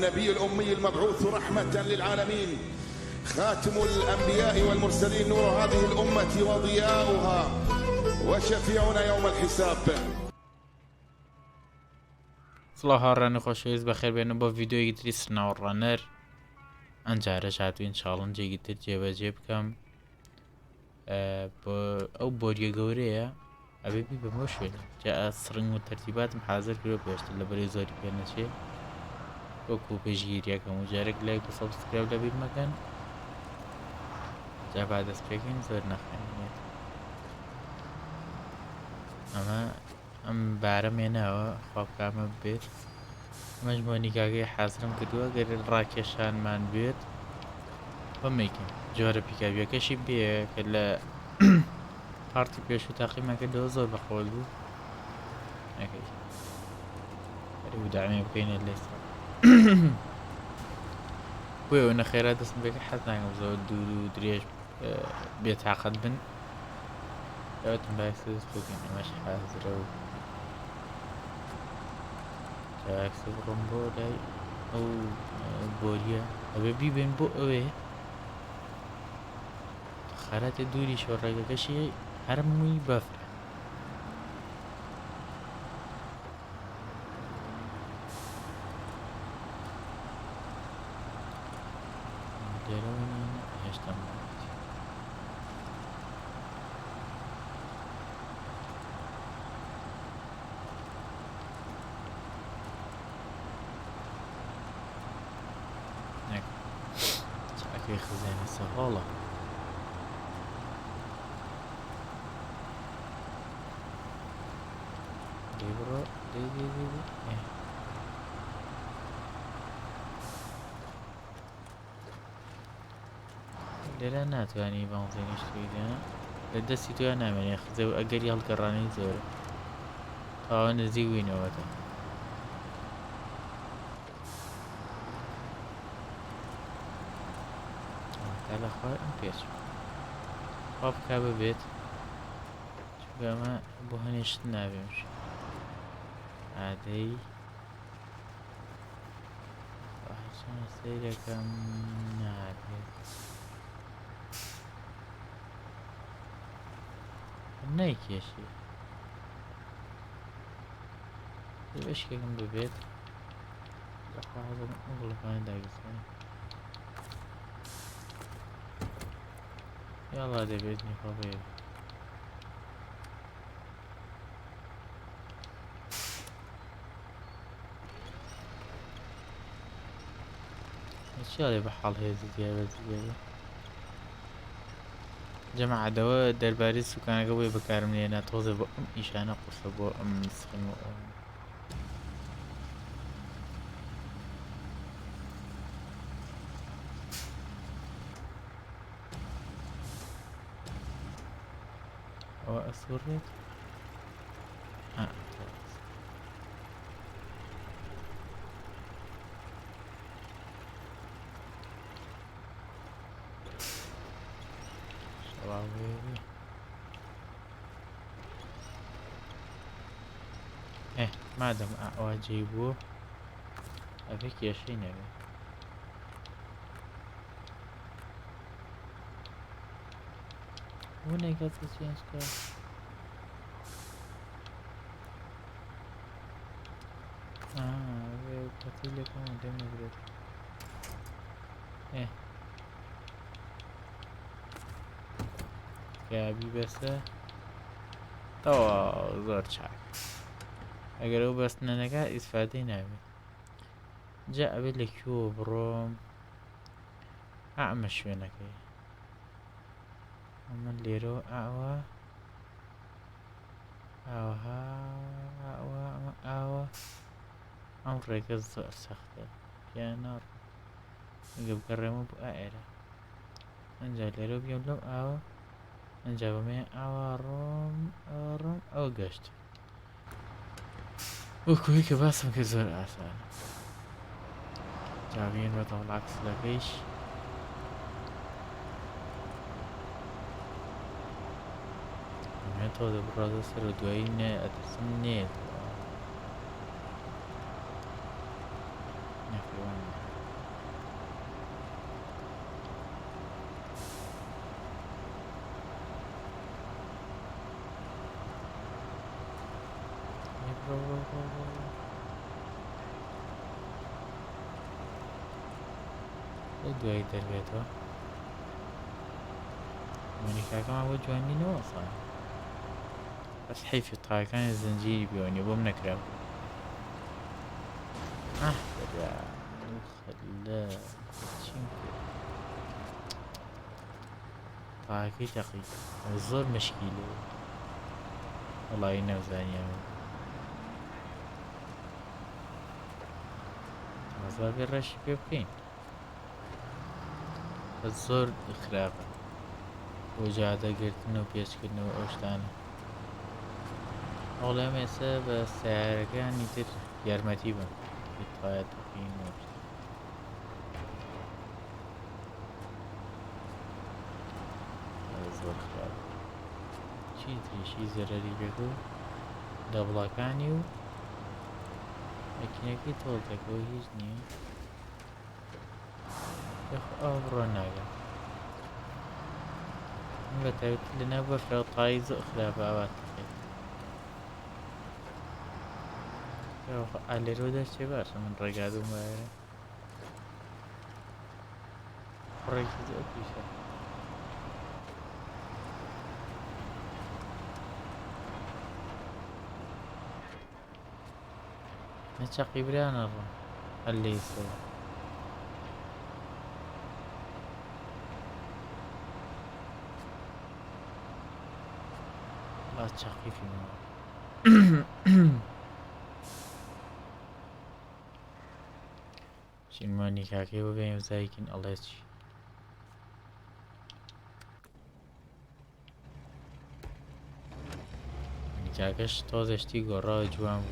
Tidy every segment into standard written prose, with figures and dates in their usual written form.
النبي الأمي المبعوث رحمة للعالمين، خاتم الأنبياء والمرسلين، نور هذه الأمة وضياؤها وشفيعنا يوم الحساب. سڵاو هاوڕێن و خۆشەویست بەخێر بێنن بۆ ڤیدۆیەکی تری سناوڕەنەر. ئەمجارەش هاتووین چاڵنجێکی تر جێبەجێ بکەم بۆ ئەو بۆریە گەورەیە ئەبێ بی بەمە شوێنە جا سڕنگ و تەرتیباتم حازر کرد پێشتر لە بەرەی زۆری پێ نەچێ وەکو پێشگیریەکەم و جارێک لایک و سەبسکرایب لەبیر مەکەن جا با دەست پێکەین زۆر نەخێنێت. ئەمە ئەم بارە مێناوە خوابکامە بێت، ئەمەش بۆ نیگاگەی حازرم کردووە گەر ڕاکێشانمان بێت بەمەیکەین. جۆرە پیکاویەکەشی بێ کە لە پارتی پێش و تاقیمەکردەوە زۆر بەخۆل بوو نەکەی و دامێ بکەینێت لێستا بۆ ئەو نەخێرا دەستم بێکە حەز ناکەم زۆر دوور و درێژ بێتاقەت بن یاوەتم باعث دەست بکەین. ئەمەش حازرە و جاکسە بڕۆم بۆ لای ئەو بۆریە ئەبێ بیبێن بۆ ئەوێ خەراتێ دووری شۆڕێگەکەشی هەرمووی بەفرە. لێرەوەنین هێشتا چاکەی خزانە سەهۆڵە بڕۆ لێرە ناتوانانی بەڵزێنیش تویدە لە دەستی تویان نامێنێ خزە و ئەگەری هەڵگەڕانی زۆرە تاوە نزیک وینەوەتە تا لەخوا ئەم پێچ خوا بکا ببێت چونکە ئەمە بۆ هەنێشت نابێمش ئادەی سەیرەکەم نابێت نایکێشی بەشکێکم ببێت لەخوازم گڵەکانی داگەستێن یاڵا دەبێت نیخوا بێ چیاڵێ بە حاڵ هێزی دیابێت جەماعەتەوە دەربارەی سوکانەکە بۆی بەکارم لێنا تۆزە بۆ ئەم ئیشانە قورسە بۆ ئەم سخن و ئەوە ئەسوڕێت مادەم ئاواجێ بووە ئەبێ کێشەی نەبێت بۆ نەیکاتکە چێنجکە پەتی لێکم دەمەگرێت کابی بەسە تەوا زۆر چاک ئەگەر ئەو بەستنەکە ئیسفادەی نابێت جا ئەبێت لەکوێوە بڕۆم ئەمە شوێنەکەی ئەمە لێرەوە ئاوە ئاوەها ئاوە ئەمە ئاوە ئەم ڕێگە زۆر سەختە پیانەڕ ئەگە بگەڕێمە بۆ ئائێرە ئەنجا لێرە بیام لەم ئاوە ئەنجا بەمێ ئاوا ڕۆم ئەوە گەشت وەکوی کە باسم کە زۆر ئاسانە جاوین بە دەوڵاکسلەکەیش ئەمێت تۆ دەبڕۆدە سەر و دوایی نێ ئەتەسم نێت نەفیوان دوای دەربێتەوە مۆنیکاکەمان بۆ جوانبینەوە ساڵ بەس حیفی تاکانی زنجیری بیۆنی بۆم نەکراوە بەرا خەلە چیم کرد تاکەی تەقیق زۆر مشکیلە وەڵاهی نەوزانیەوە تازا بێ ڕەشی پێ بکەین بەس زۆر خراپە بۆ جادەگرتن و پێچکردنەوە ئەو شتانە ئەوڵێم ئێستا بە سیارەکانی تر یارمەتی بن بتوایەت بکەین زۆر خراپە چی تریشی زەرەری بێت و دەبڵەکانی و مەکینەکەی تۆڵتەکەەوە هیچ نییە ئەو بڕۆ ناگەم بە تاوێت لەناو بەفرە تای زۆر خراپە ئاوات دەکەێت ئالێرۆ دەستێ باشە من ڕێگادوم وایە ڕێکی زۆر پیشە نەچەقی برانە ڕۆ هەر لێیسەوە لا تشقي في الماء شين ماني كاكي وبين زايكين الله يسشي ماني كاكش توزشتي قرا جوان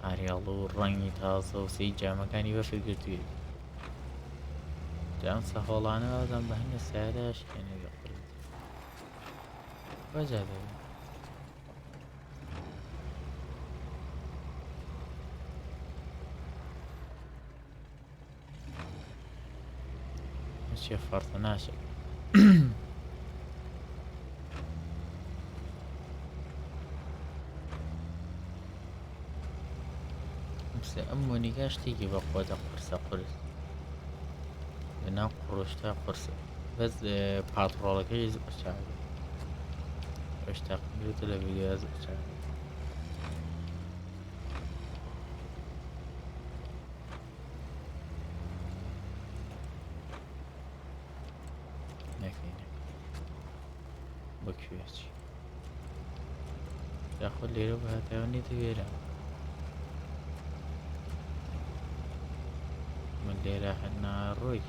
عريالو الرنگي تازة وسي جامكاني بفكرتوي جام سهولانا وزن بهن السعادة شكيني بقل وجه ماشي فرط ناشئ بس أموني كاش تيجي بقوة قرص لنا قروشتا قرص بس باترولك يزق الشعب اشتاق بيوت الفيديو يزق الشعب نكينك بكفيتش تاخد ليرو بهاتوني تبيرا من ليرة حنا روي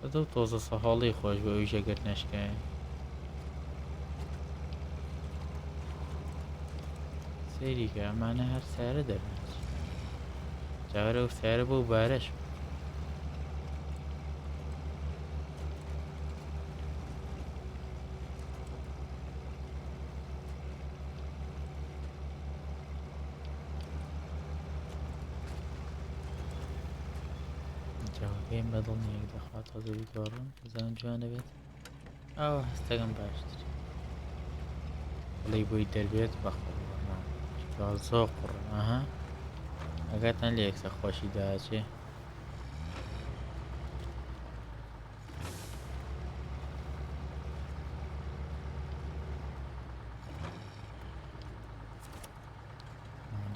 بدو توزە سەهاڵی خۆش بە ئەوی ژەگەر نەشکای سەیریکە ئەمانە هەر سارە دەبێت جاوەرە و سارە بۆ بارەش جاوەکەیم بەدڵ نیەک دەخوات تازە بیگۆڕم زان جوانە بێت ئەوە هەستەکەم باشتر بڵێ بۆی دەربێت بەخۆ زۆر قوڕ ئەها ئەگاتان لە یەکسە خۆشی داچێ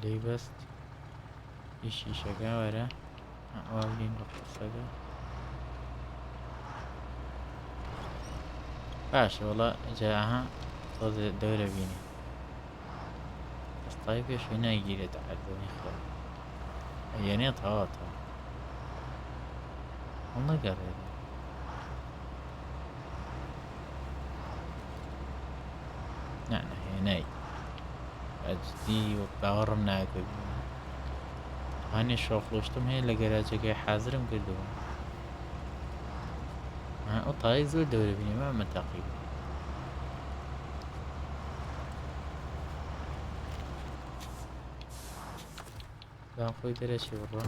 لێی بەست شیشەکە وەرە ئەوڵین بە قسەکە باشە وەڵا جاها تۆزێ دەورە بینی ئەستای پێشوی ناگیرێتە عەربەنی خۆ ئەیەنێت هەواتەوە هەڵ نەگەڕێت نەهێنای ئەجدی وەک باوەڕم ناکرد هەنێ شۆخڵۆشتم هەیە لە گەراجەکەی حازرم کردەوە ئەو تای زۆر دەورە بینی مامە تاقیب دام خۆی دەرەچی بڕۆ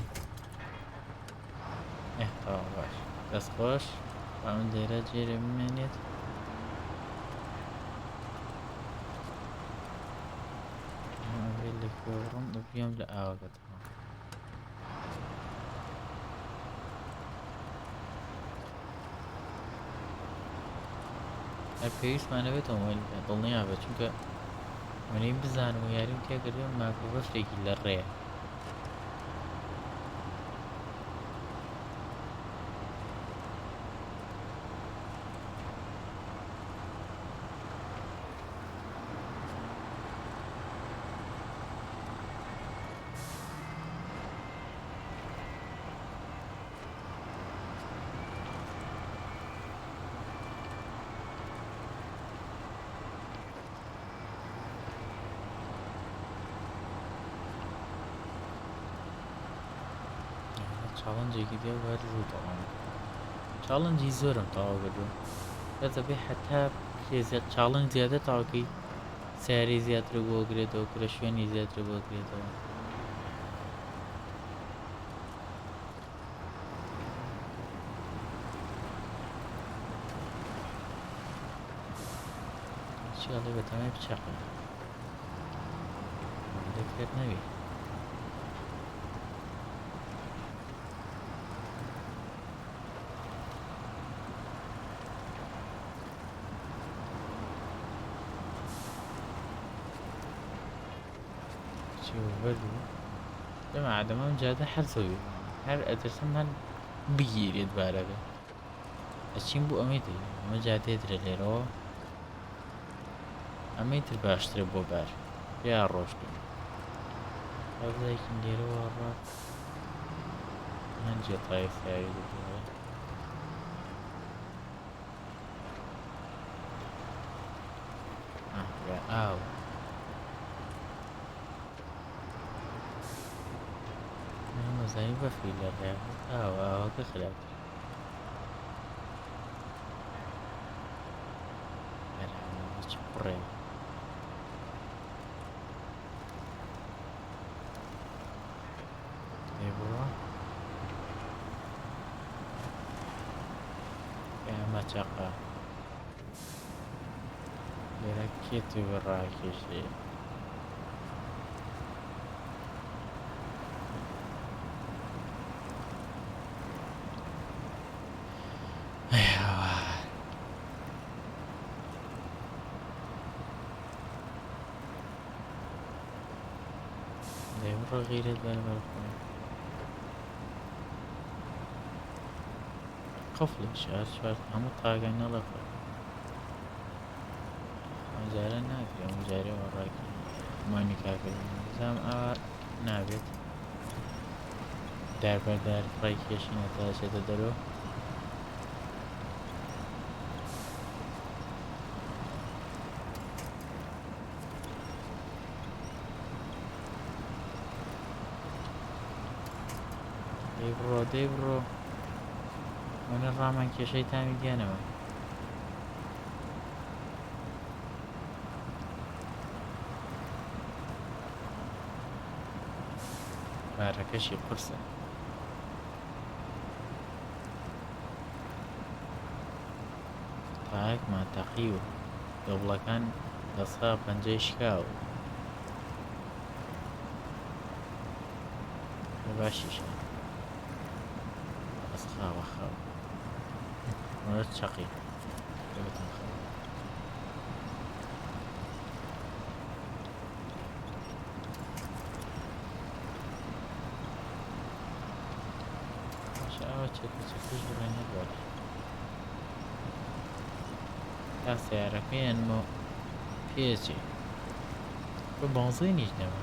تاوا باش دەست خۆش ئەم لێرە جێرە بمێنێت لە کۆڕم بێم لە ئاوەکەتەوە هەر پێویستمانە بێتەوە دڵنیا بە چونکە منی بزانم و یاریم تێکردێ ماکە بەفرێکی لە ڕێە چاڵنجێکی دێ وەر ڕوو تەواو چاڵنجی زۆرم تەواو کردووە دەبێ حتا چاڵنج زیادە تاواکەی سیارەی زیاتر بۆ گرێتەوە کرە شوێنی زیاتر بۆ گرێتەوە چیڵێ بەتەمای بچاقم دەکرێت نەوێت بەردوو دەما ئادەمەم جادە هەرزەوی هەر ئەترسم هەر بگیرێت بارەکە ئەچین بوو ئەمەی تر ئەمە جادێترە لێرەوە ئەمەی تر باشترە بۆ بار یا ڕۆشتون هەبزایکن لێرەوە ڕات هەنجێ تایفایی دەبێت ئاو مەزایی بەفری لە ڕێ ئاوەکە خراپتر هەرچ پڕێ لێ بڕۆ ئێمە چەقا لێرە کێتی ڕاکێشێ غیرت بەرەبەر بکەم قفڵش چوار هەموو تاگەی نەڵەخە ئەمجارە ناکرێ ئەمجارەوە ڕاکی مانیکاکردن زام ئاوا نابێت داربەردار ڕای کێشینە تا چێتە دەرەوە دەی بڕۆ منە ڕامان کێشەی تامی دیانەوە بارەکەشی قورسە تاەکمان تەقی و دەوڵەکان دەسا پەنجەی شکاوە باشیشە خاوە وەرە چەقی ئەوە چێکش بڕێنە بۆر تا سیارەکەیانمە پێچێ بە بازڵی نیشنەوە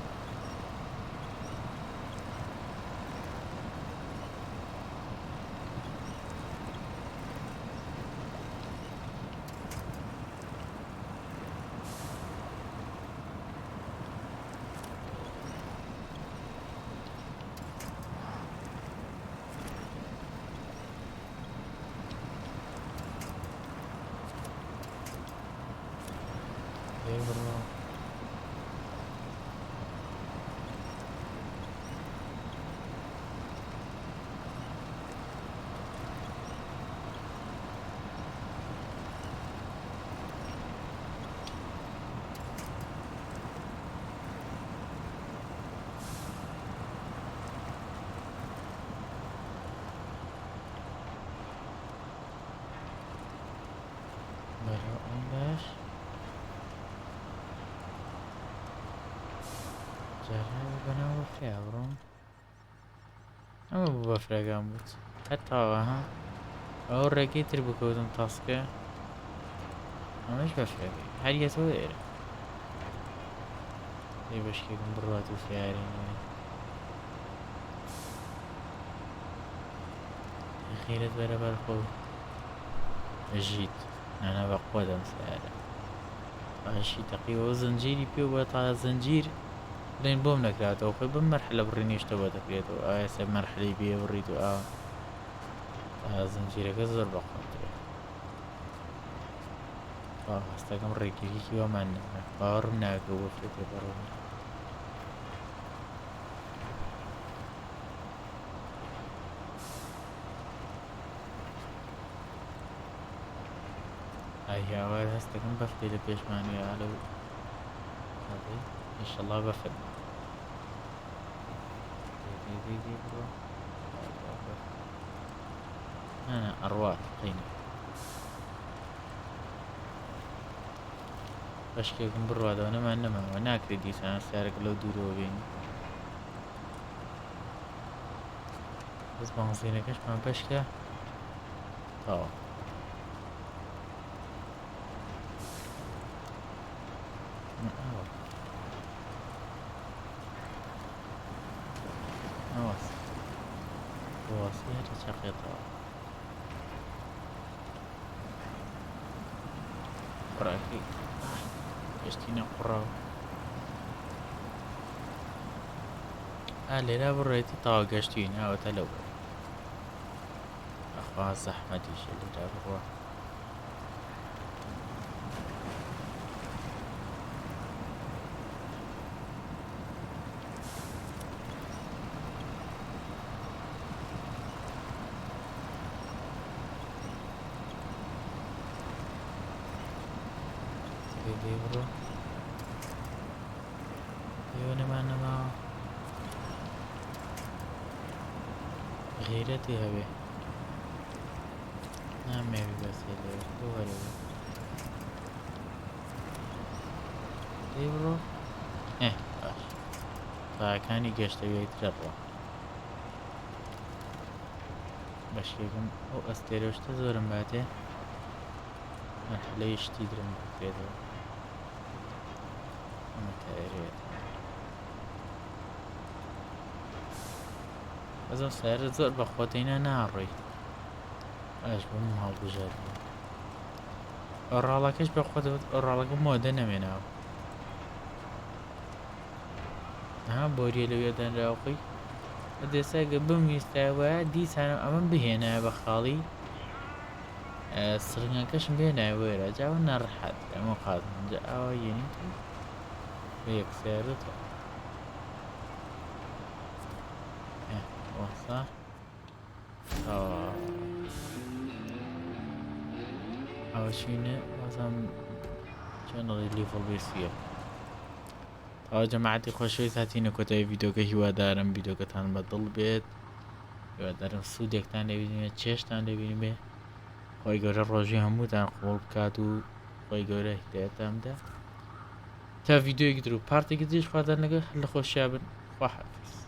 بەناو بەفریا بڕۆم ئەمە بوو بەفرەکان بوت هەتاوە ئەو ڕێگەی تر بکەوتم تاسکە ئەمەش بەفرەکەی هەریەتەوە ئێرە دەی بەشکێکم بڕات و خیارێنێ خیرت بەرەبەر خۆ ژیت نانا بە قۆ دەم سیارە باشی تەقیەوە زنجیری پێ بە تا زنجیر بڵێن بۆم نەکراتەوە خۆی بم مەرحلە بڕینیشتەوە دەکرێتەوە ئایا سێ مەرحلەی بێ بڕیت و ئا زنجیرەکە زۆر بەخۆترێ هەستەکەم ڕێگیریکی وەمان نەمە باوەڕم ناکەوە بۆ فرێتێ بەڕۆم ئاهاوە هەستەکەم بەفرێ لە پێشمانوێ ئالە ئینشەڵا بەفر بڕۆ ئەڕوات قینە بەشکێکم بڕوادەوە نەمان نەماوە ناکرێت دیسان سیارێک لەو دوورەوە بینی بەس بەنزینەکەشمان بەشکە تاوە واسيرة شقيطة قراكي اشتينا قراو ليلة بريتي طاوة قشتينا وتلو أخوها زحمة اللي دابروا libro io ne manna ma غيرتي هبه نعم بس هو libro باش فكاني قشت بيت جرة بشكيكم او استيروش تزورم باته مرحلة يشتي درم بكريدو متعريت ازم سيارة زور بخوتينا ناري اش بم هالبجار الرالاكش بخوت الرالاك موده نميناو ها بوري لو يدن راقي دسا قبم يستوى دي سنة امن بهنا بخالي سرنگاکەش بێنای وێرە جاوە نەڕحەت ئەمە قاتم جا ئەوە یەنی بە یەکسێرت وەسا ئەوە چینە وەزم چەندڵی لیڤڵ بێسیە ئەوە جەماعەتی خۆشەویست هاتینە کۆتایی ڤیدۆکە هیوادارم ڤیدۆکەتان بەدڵ بێت هیوادارم سوودێکتان لێبینێت چێشتان لێبینی بێ خۆی گەورە ڕۆژی هەمووتان قوڵ بکات و خۆی گەورە هیدایەتتان بدات تا ڤیدۆیەکی تر و پارتێکی دیش خوادار نەگە لە خۆشییا بن خوا حافیز